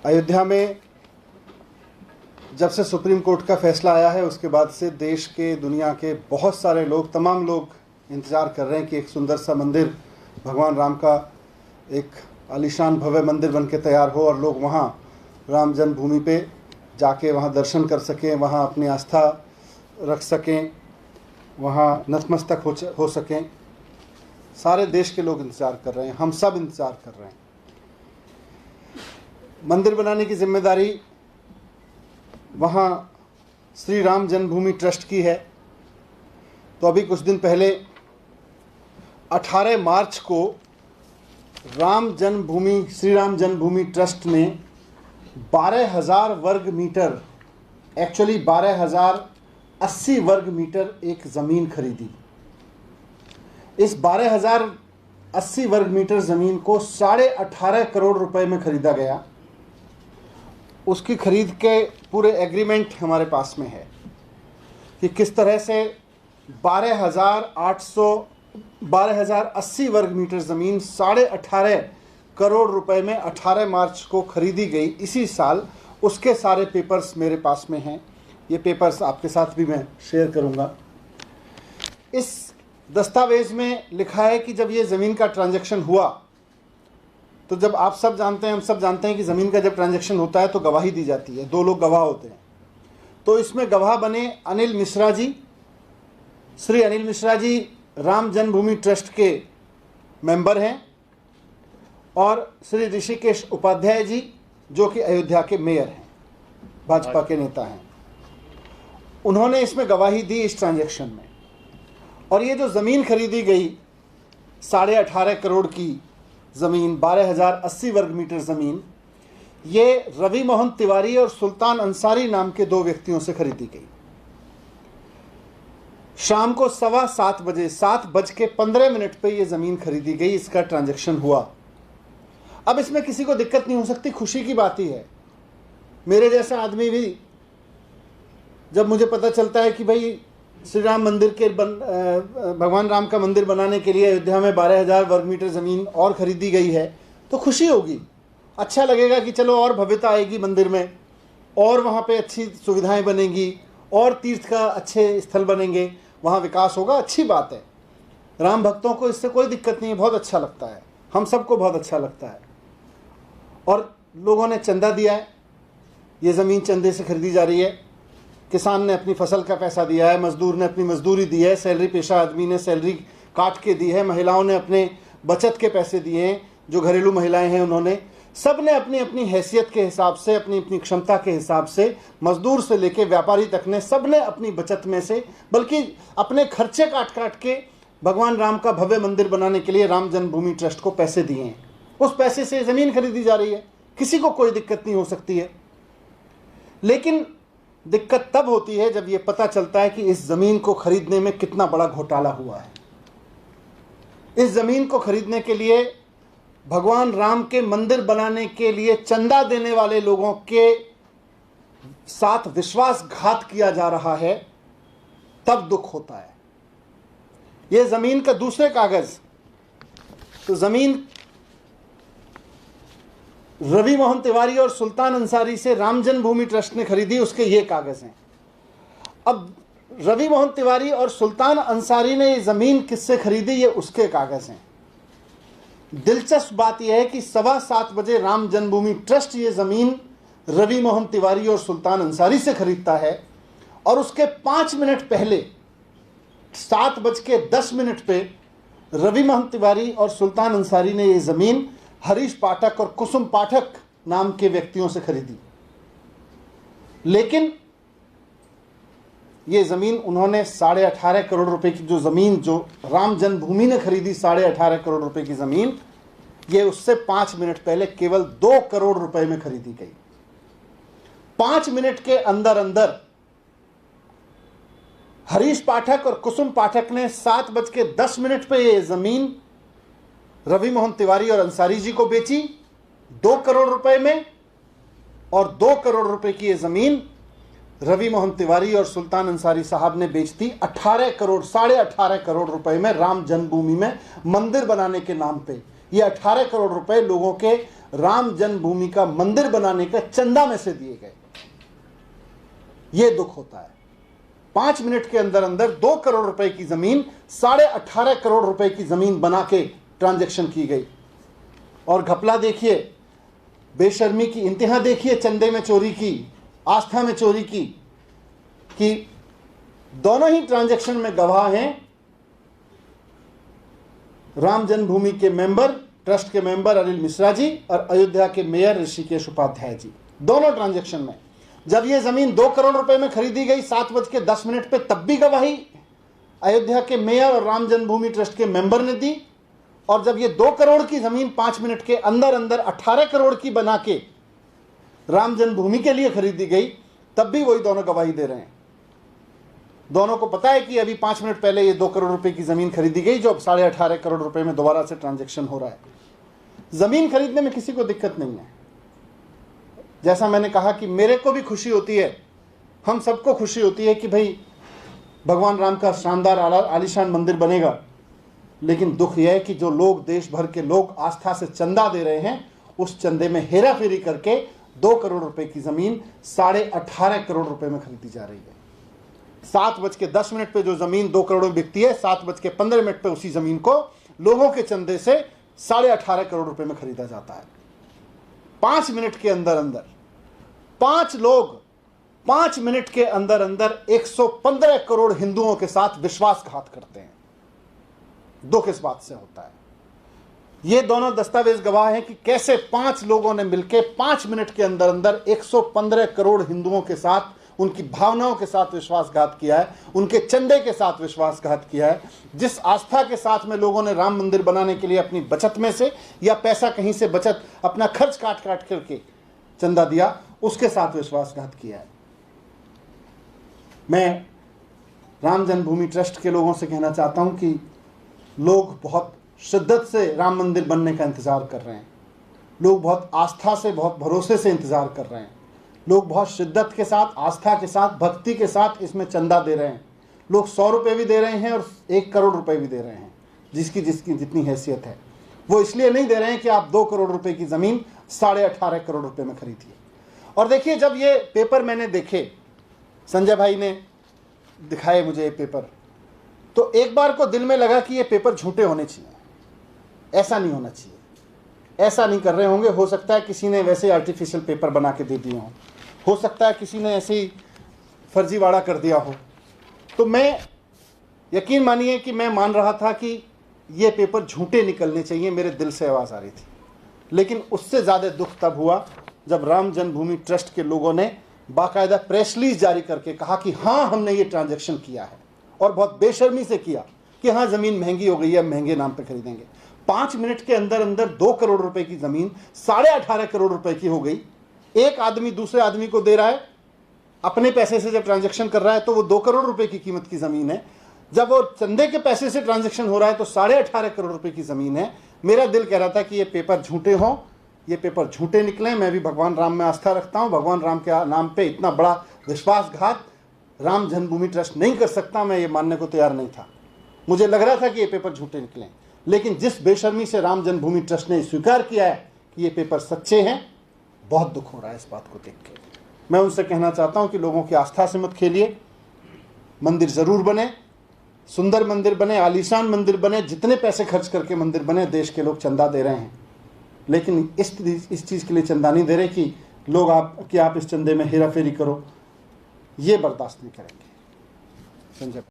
अयोध्या में जब से सुप्रीम कोर्ट का फैसला आया है उसके बाद से देश के, दुनिया के बहुत सारे लोग, तमाम लोग इंतज़ार कर रहे हैं कि एक सुंदर सा मंदिर, भगवान राम का एक आलीशान भव्य मंदिर बन के तैयार हो और लोग वहाँ राम जन्मभूमि पे जाके वहाँ दर्शन कर सकें, वहाँ अपनी आस्था रख सकें, वहाँ नतमस्तक हो सकें। सारे देश के लोग इंतज़ार कर रहे हैं, हम सब इंतज़ार कर रहे हैं। मंदिर बनाने की जिम्मेदारी वहाँ श्री राम जन्मभूमि ट्रस्ट की है। तो अभी कुछ दिन पहले 18 मार्च को श्री राम जन्मभूमि ट्रस्ट ने 12,000 वर्ग मीटर, एक्चुअली 12,080 वर्ग मीटर एक ज़मीन खरीदी। इस 12,080 वर्ग मीटर ज़मीन को 18.5 करोड़ रुपए में खरीदा गया। उसकी खरीद के पूरे एग्रीमेंट हमारे पास में है कि किस तरह से 12,080 वर्ग मीटर ज़मीन 18.5 करोड़ रुपए में 18 मार्च को खरीदी गई इसी साल। उसके सारे पेपर्स मेरे पास में हैं। ये पेपर्स आपके साथ भी मैं शेयर करूंगा। इस दस्तावेज़ में लिखा है कि जब ये ज़मीन का ट्रांजैक्शन हुआ, तो जब आप सब जानते हैं, हम सब जानते हैं कि ज़मीन का जब ट्रांजैक्शन होता है तो गवाही दी जाती है, 2 लोग गवाह होते हैं। तो इसमें गवाह बने अनिल मिश्रा जी। श्री अनिल मिश्रा जी राम जन्मभूमि ट्रस्ट के मेंबर हैं और श्री ऋषिकेश उपाध्याय जी जो कि अयोध्या के मेयर हैं, भाजपा के नेता हैं। उन्होंने इसमें गवाही दी इस ट्रांजैक्शन में। और ये जो ज़मीन खरीदी गई 18.5 करोड़ की ज़मीन, 12,080 वर्ग मीटर ज़मीन, ये रवि मोहन तिवारी और सुल्तान अंसारी नाम के 2 व्यक्तियों से खरीदी गई। शाम को 7:15 बजे, 7:15 पे ये ज़मीन खरीदी गई। इसका ट्रांजैक्शन हुआ। अब इसमें किसी को दिक्कत नहीं हो सकती, खुशी की बात ही है। मेरे जैसा आदमी भी जब मुझे पता चलता है कि भाई श्री राम मंदिर के भगवान राम का मंदिर बनाने के लिए अयोध्या में 12,000 वर्ग मीटर ज़मीन और ख़रीदी गई है तो खुशी होगी, अच्छा लगेगा कि चलो और भव्यता आएगी मंदिर में, और वहाँ पे अच्छी सुविधाएं बनेंगी, और तीर्थ का अच्छे स्थल बनेंगे, वहाँ विकास होगा। अच्छी बात है, राम भक्तों को इससे कोई दिक्कत नहीं है, बहुत अच्छा लगता है, हम सबको बहुत अच्छा लगता है। और लोगों ने चंदा दिया है, ये ज़मीन चंदे से खरीदी जा रही है। किसान ने अपनी फसल का पैसा दिया है, मजदूर ने अपनी मजदूरी दी है, सैलरी पेशा आदमी ने सैलरी काट के दी है, महिलाओं ने अपने बचत के पैसे दिए हैं, जो घरेलू महिलाएं हैं उन्होंने, सब ने अपनी अपनी हैसियत के हिसाब से, अपनी अपनी क्षमता के हिसाब से, मजदूर से लेके व्यापारी तक ने, सब ने अपनी बचत में से, बल्कि अपने खर्चे काट काट के भगवान राम का भव्य मंदिर बनाने के लिए राम जन्मभूमि ट्रस्ट को पैसे दिए हैं। उस पैसे से ज़मीन खरीदी जा रही है, किसी को कोई दिक्कत नहीं हो सकती है। लेकिन दिक्कत तब होती है जब ये पता चलता है कि इस ज़मीन को खरीदने में कितना बड़ा घोटाला हुआ है। इस ज़मीन को खरीदने के लिए, भगवान राम के मंदिर बनाने के लिए चंदा देने वाले लोगों के साथ विश्वासघात किया जा रहा है, तब दुख होता है। यह ज़मीन का दूसरे कागज़, तो ज़मीन रवि मोहन तिवारी और सुल्तान अंसारी से राम जन्मभूमि ट्रस्ट ने खरीदी, उसके ये कागज़ हैं। अब रवि मोहन तिवारी और सुल्तान अंसारी ने ये ज़मीन किससे खरीदी, ये उसके कागज़ हैं। दिलचस्प बात यह है कि 7:15 बजे राम जन्मभूमि ट्रस्ट ये ज़मीन रवि मोहन तिवारी और सुल्तान अंसारी से खरीदता है, और उसके 5 मिनट पहले 7:10 पे रवि मोहन तिवारी और सुल्तान अंसारी ने ये ज़मीन हरीश पाठक और कुसुम पाठक नाम के व्यक्तियों से खरीदी। लेकिन ये ज़मीन उन्होंने 18.5 करोड़ रुपए की जो ज़मीन जो राम जन्मभूमि ने खरीदी, 18.5 करोड़ रुपए की ज़मीन, ये उससे 5 मिनट पहले केवल 2 करोड़ रुपए में खरीदी गई। 5 मिनट के अंदर अंदर हरीश पाठक और कुसुम पाठक ने 7:10 पे ये ज़मीन रवि मोहन तिवारी और अंसारी जी को बेची 2 करोड़ रुपए में, और 2 करोड़ रुपए की ये ज़मीन रवि मोहन तिवारी और सुल्तान अंसारी साहब ने बेच दी 18.5 करोड़ रुपए में राम जन्मभूमि में मंदिर बनाने के नाम पे। ये 18 करोड़ रुपए लोगों के राम जन्मभूमि का मंदिर बनाने का चंदा में से दिए गए। यह दुख होता है। 5 मिनट के अंदर अंदर 2 करोड़ रुपए की जमीन 18.5 करोड़ रुपए की जमीन बना के ट्रांजैक्शन की गई। और घपला देखिए, बेशर्मी की इंतहा देखिए, चंदे में चोरी की, आस्था में चोरी की, कि दोनों ही ट्रांजैक्शन में गवाह हैं राम जन्मभूमि के मेंबर, ट्रस्ट के मेंबर अनिल मिश्रा जी और अयोध्या के मेयर ऋषिकेश उपाध्याय जी। दोनों ट्रांजैक्शन में जब यह जमीन 2 करोड़ रुपए में खरीदी गई 7:10 पे, तब भी गवाही अयोध्या के मेयर और राम जन्मभूमि ट्रस्ट के मेंबर ने दी। और जब ये 2 करोड़ की जमीन 5 मिनट के अंदर अंदर 18 करोड़ की बना के राम जन्मभूमि के लिए खरीदी गई, तब भी वही दोनों गवाही दे रहे हैं। दोनों को पता है कि अभी 5 मिनट पहले ये 2 करोड़ रुपए की जमीन खरीदी गई, जो अब 18.5 करोड़ रुपए में दोबारा से ट्रांजैक्शन हो रहा है। जमीन खरीदने में किसी को दिक्कत नहीं है। जैसा मैंने कहा कि मेरे को भी खुशी होती है, हम सबको खुशी होती है कि भाई भगवान राम का शानदार आलीशान मंदिर बनेगा। लेकिन दुख यह है कि जो लोग, देश भर के लोग आस्था से चंदा दे रहे हैं, उस चंदे में हेरा फेरी करके 2 करोड़ रुपए की जमीन 18.5 करोड़ रुपए में खरीदी जा रही है। 7:10 पे जो जमीन 2 करोड़ में बिकती है, 7:15 पे उसी जमीन को लोगों के चंदे से 18.5 करोड़ रुपए में खरीदा जाता है। 5 मिनट के अंदर अंदर 5 लोग 5 मिनट के अंदर अंदर 115 करोड़ हिंदुओं के साथ विश्वासघात करते हैं। दुख इस बात से होता है। ये दोनों दस्तावेज गवाह हैं कि कैसे 5 लोगों ने मिलकर 5 मिनट के अंदर अंदर 115 करोड़ हिंदुओं के साथ, उनकी भावनाओं के साथ विश्वासघात किया है, उनके चंदे के साथ विश्वासघात किया है। जिस आस्था के साथ में लोगों ने राम मंदिर बनाने के लिए अपनी बचत में से या पैसा कहीं से बचत अपना खर्च काट काट करके चंदा दिया, उसके साथ विश्वासघात किया है। मैं राम जन्मभूमि ट्रस्ट के लोगों से कहना चाहता हूं कि लोग बहुत शिद्दत से राम मंदिर बनने का इंतजार कर रहे हैं। लोग बहुत आस्था से, बहुत भरोसे से इंतजार कर रहे हैं। लोग बहुत शिद्दत के साथ, आस्था के साथ, भक्ति के साथ इसमें चंदा दे रहे हैं। लोग 100 रुपये भी दे रहे हैं और 1 करोड़ रुपए भी दे रहे हैं, जिसकी जितनी हैसियत है। वो इसलिए नहीं दे रहे हैं कि आप 2 करोड़ रुपए की ज़मीन 18.5 करोड़ रुपए में खरीदिए। और देखिए, जब ये पेपर मैंने देखे, संजय भाई ने दिखाए मुझे ये पेपर, तो एक बार को दिल में लगा कि ये पेपर झूठे होने चाहिए, ऐसा नहीं होना चाहिए। ऐसा नहीं कर रहे होंगे, हो सकता है किसी ने वैसे आर्टिफिशियल पेपर बना के दे दिए हो सकता है किसी ने ऐसे ही फर्जीवाड़ा कर दिया हो। तो मैं, यकीन मानिए कि मैं मान रहा था कि ये पेपर झूठे निकलने चाहिए, मेरे दिल से आवाज़ आ रही थी। लेकिन उससे ज़्यादा दुख तब हुआ जब राम जन्मभूमि ट्रस्ट के लोगों ने बाकायदा प्रेस रिलीज जारी करके कहा कि हाँ, हमने ये ट्रांजैक्शन किया है, और बहुत बेशर्मी से किया कि हाँ, ज़मीन महंगी हो गई है, महंगे नाम पे खरीदेंगे। 5 मिनट के अंदर अंदर 2 करोड़ रुपए की ज़मीन 18.5 करोड़ रुपए की हो गई। एक आदमी दूसरे आदमी को दे रहा है, अपने पैसे से जब ट्रांजैक्शन कर रहा है तो वो 2 करोड़ रुपए की कीमत की ज़मीन है। जब वो चंदे के पैसे से ट्रांजैक्शन हो रहा है तो 18.5 करोड़ रुपए की ज़मीन है। मेरा दिल कह रहा था कि ये पेपर झूठे हों, ये पेपर झूठे निकले। मैं भी भगवान राम में आस्था रखता हूँ, भगवान राम के नाम पे इतना बड़ा विश्वासघात राम जन्मभूमि ट्रस्ट नहीं कर सकता। मैं ये मानने को तैयार नहीं था, मुझे लग रहा था कि ये पेपर झूठे निकले। लेकिन जिस बेशर्मी से राम जन्मभूमि ट्रस्ट ने स्वीकार किया है कि ये पेपर सच्चे हैं, बहुत दुख हो रहा है इस बात को देख के। मैं उनसे कहना चाहता हूँ कि लोगों की आस्था से मत खेलिए। मंदिर ज़रूर बने, सुंदर मंदिर बने, आलीशान मंदिर बने, जितने पैसे खर्च करके मंदिर बने, देश के लोग चंदा दे रहे हैं। लेकिन इस चीज़ के लिए चंदा नहीं दे रहे कि लोग आप इस चंदे में हेरा फेरी करो, ये बर्दाश्त नहीं करेंगे। संजय।